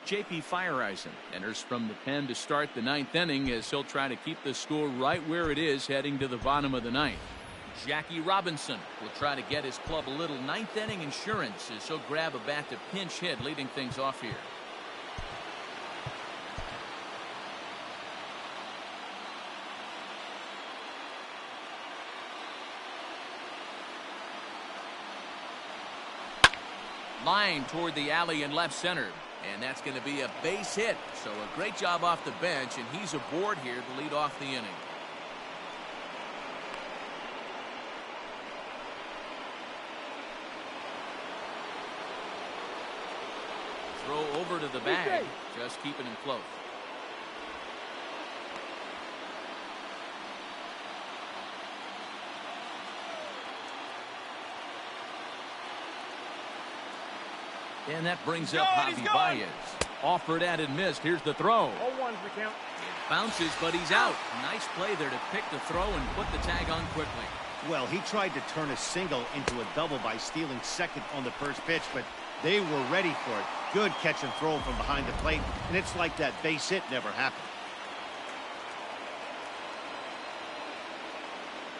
J.P. Fireisen enters from the pen to start the 9th inning as he'll try to keep the score right where it is heading to the bottom of the 9th. Jackie Robinson will try to get his club a little 9th inning insurance as he'll grab a bat to pinch hit, leading things off here. Line toward the alley in left center, and that's going to be a base hit. So a great job off the bench, and he's aboard here to lead off the inning. Throw over to the bag, just keeping him close. And that brings up Javi Baez. Offered at and missed. Here's the throw. 0-1's the count. It bounces, but he's out. Nice play there to pick the throw and put the tag on quickly. Well, he tried to turn a single into a double by stealing second on the first pitch, but they were ready for it. Good catch and throw from behind the plate, and it's like that base hit never happened.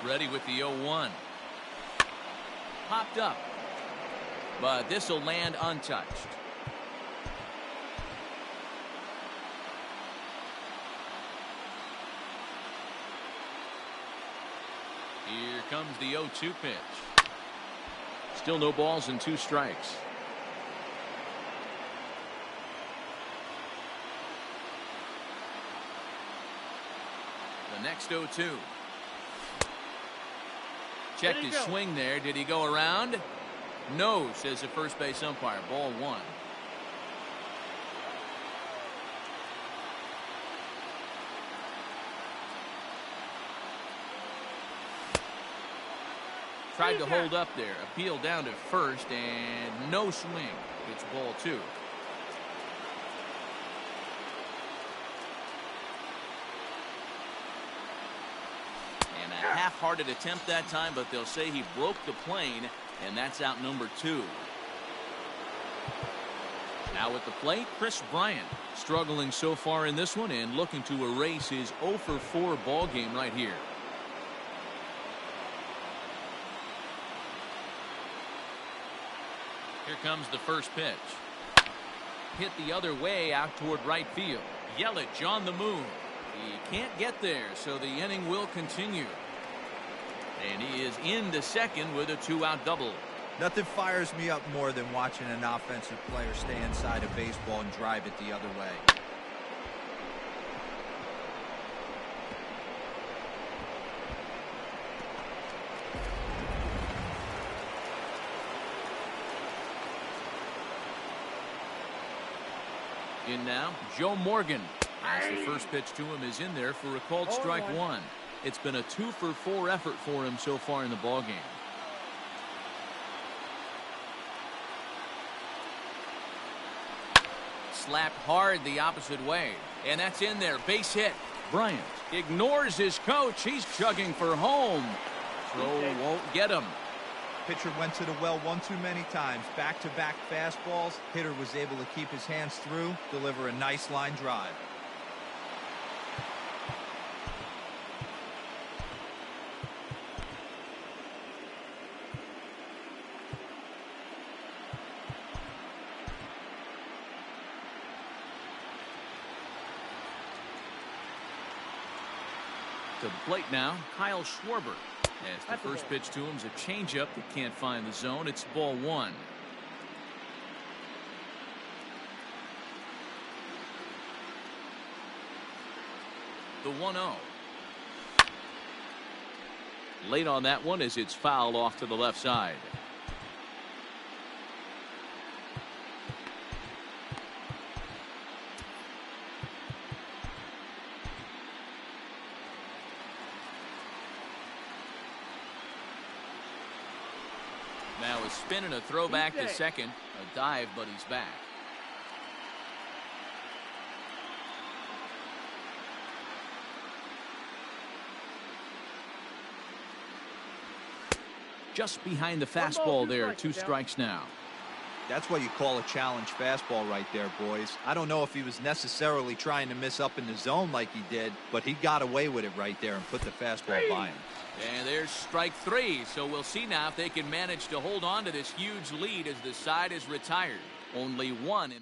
Ready with the 0-1. Popped up, but this will land untouched. Here comes the 0-2 pitch. Still no balls and 2 strikes. The next 0-2. Checked his swing there. Did he go around? No, says the first base umpire. Ball 1. Tried to hold up there. Appeal down to first, and no swing. It's ball 2. And a half-hearted attempt that time, but they'll say he broke the plane, and that's out number 2. Now at the plate, Chris Bryant, struggling so far in this one and looking to erase his 0 for 4 ball game right here. Here comes the first pitch. Hit the other way out toward right field. Yelich on the move. He can't get there, so the inning will continue. And he is into second with a 2-out double. Nothing fires me up more than watching an offensive player stay inside a baseball and drive it the other way. In now, Joe Morgan. As the first pitch to him is in there for a called strike 1. It's been a 2 for 4 effort for him so far in the ballgame. Slapped hard the opposite way, and that's in there. Base hit. Bryant ignores his coach. He's chugging for home. Throw won't get him. Pitcher went to the well one too many times. Back-to-back fastballs. Hitter was able to keep his hands through, deliver a nice line drive. To the plate now, Kyle Schwarber. As the first pitch to him is a changeup that can't find the zone. It's ball one. The 1-0. Late on that one as it's fouled off to the left side. Now a spin and a throwback to second. A dive, but he's back. Just behind the fastball there. Two strikes now. That's what you call a challenge fastball right there, boys. I don't know if he was necessarily trying to miss up in the zone like he did, but he got away with it right there and put the fastball by him. And there's strike three, so we'll see now if they can manage to hold on to this huge lead as the side is retired. Only one in.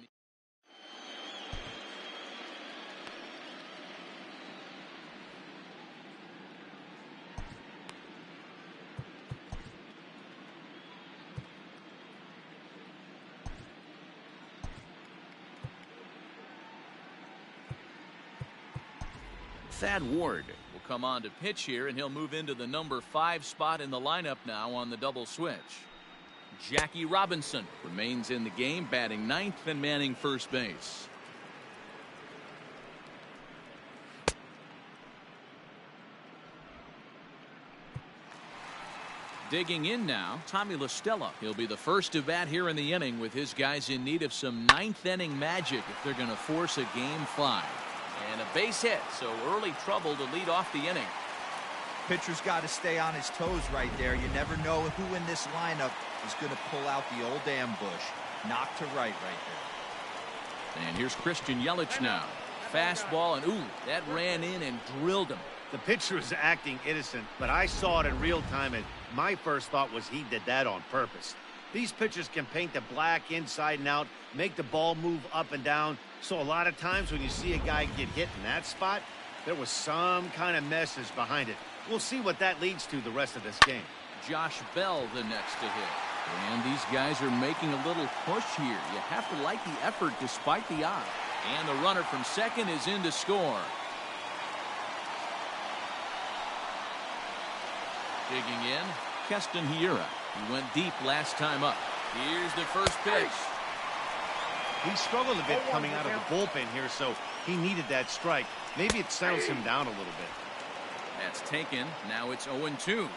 Thad Ward will come on to pitch here, and he'll move into the number 5 spot in the lineup now on the double switch. Jackie Robinson remains in the game, batting 9th and manning first base. Digging in now, Tommy La Stella. He'll be the first to bat here in the inning with his guys in need of some 9th inning magic if they're going to force a game 5. And a base hit, so early trouble to lead off the inning. Pitcher's got to stay on his toes right there. You never know who in this lineup is going to pull out the old ambush. Knock to right there. And here's Christian Yelich now. Fastball, and ooh, that ran in and drilled him. The pitcher was acting innocent, but I saw it in real time, and my first thought was he did that on purpose. These pitchers can paint the black inside and out, make the ball move up and down. So a lot of times when you see a guy get hit in that spot, there was some kind of message behind it. We'll see what that leads to the rest of this game. Josh Bell the next to hit. And these guys are making a little push here. You have to like the effort despite the odds. And the runner from second is in to score. Digging in, Keston Hiura. He went deep last time up. Here's the first pitch. He struggled a bit coming out of the bullpen here, so he needed that strike. Maybe it settles him down a little bit. That's taken. Now it's 0-2.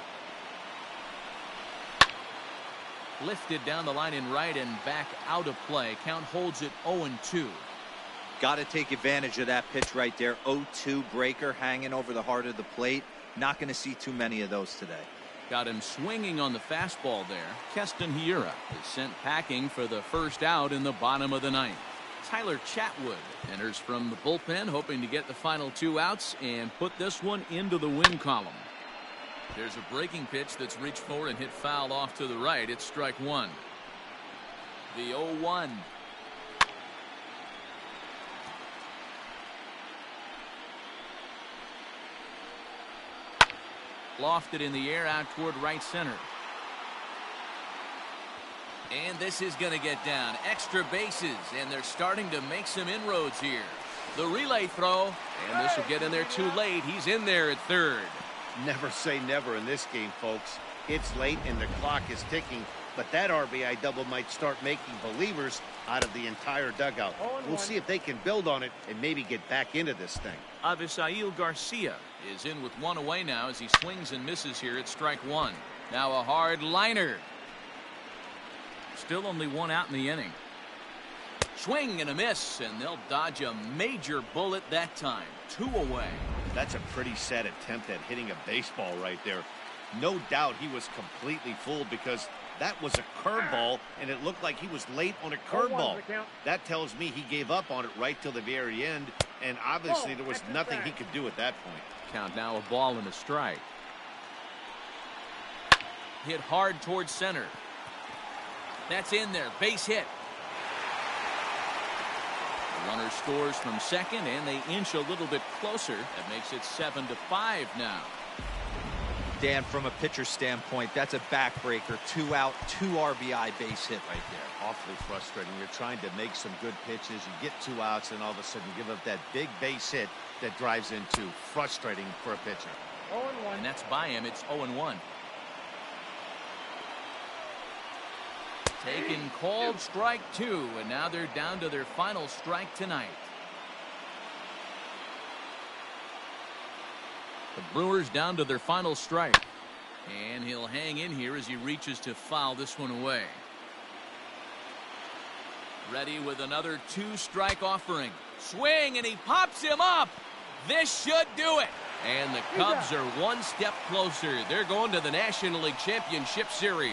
Lifted down the line in right and back out of play. Count holds it 0-2. Got to take advantage of that pitch right there. 0-2 breaker hanging over the heart of the plate. Not going to see too many of those today. Got him swinging on the fastball there. Keston Hiura is sent packing for the first out in the bottom of the ninth. Tyler Chatwood enters from the bullpen, hoping to get the final 2 outs and put this one into the win column. There's a breaking pitch that's reached for and hit foul off to the right. It's strike 1. The 0-1. Lofted in the air out toward right center. And this is going to get down. Extra bases, and they're starting to make some inroads here. The relay throw, and this will get in there too late. He's in there at third. Never say never in this game, folks. It's late and the clock is ticking, but that RBI double might start making believers out of the entire dugout. We'll see if they can build on it and maybe get back into this thing. Avisail Garcia is in with 1 away now as he swings and misses here at strike 1. Now a hard liner. Still only 1 out in the inning. Swing and a miss, and they'll dodge a major bullet that time. 2 away. That's a pretty sad attempt at hitting a baseball right there. No doubt he was completely fooled because that was a curveball, and it looked like he was late on a curveball. That tells me he gave up on it right till the very end, and obviously there was nothing he could do at that point. Count now, a ball and a strike. Hit hard towards center. That's in there. Base hit. The runner scores from second, and they inch a little bit closer. That makes it 7-5 now. Dan, from a pitcher standpoint, that's a backbreaker. 2 out, 2 RBI base hit right there. Awfully frustrating. You're trying to make some good pitches. You get 2 outs, and all of a sudden give up that big base hit that drives into frustrating for a pitcher. 0-1. And that's by him. It's 0-1. Taken, called, strike 2, and now they're down to their final strike tonight. The Brewers down to their final strike. And he'll hang in here as he reaches to foul this one away. Ready with another 2-strike offering. Swing, and he pops him up. This should do it. And the Cubs are 1 step closer. They're going to the National League Championship Series.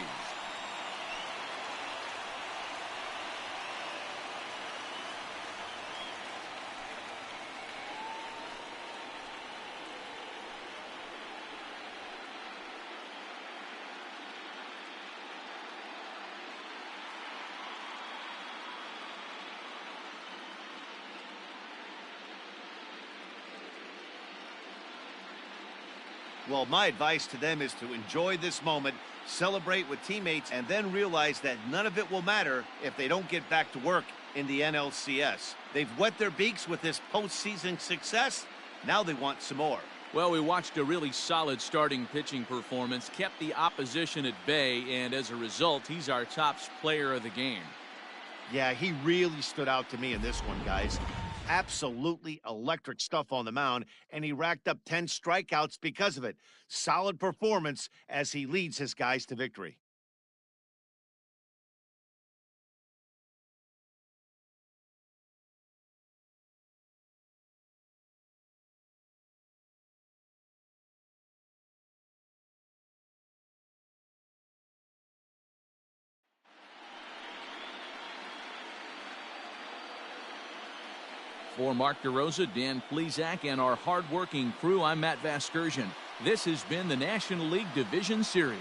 Well, my advice to them is to enjoy this moment, celebrate with teammates, and then realize that none of it will matter if they don't get back to work in the NLCS. They've wet their beaks with this postseason success. Now they want some more. Well, we watched a really solid starting pitching performance, kept the opposition at bay, and as a result, he's our top player of the game. Yeah, he really stood out to me in this one, guys. Absolutely electric stuff on the mound, and he racked up 10 strikeouts because of it. Solid performance as he leads his guys to victory. For Mark DeRosa, Dan Plesac, and our hard-working crew, I'm Matt Vasgersian. This has been the National League Division Series.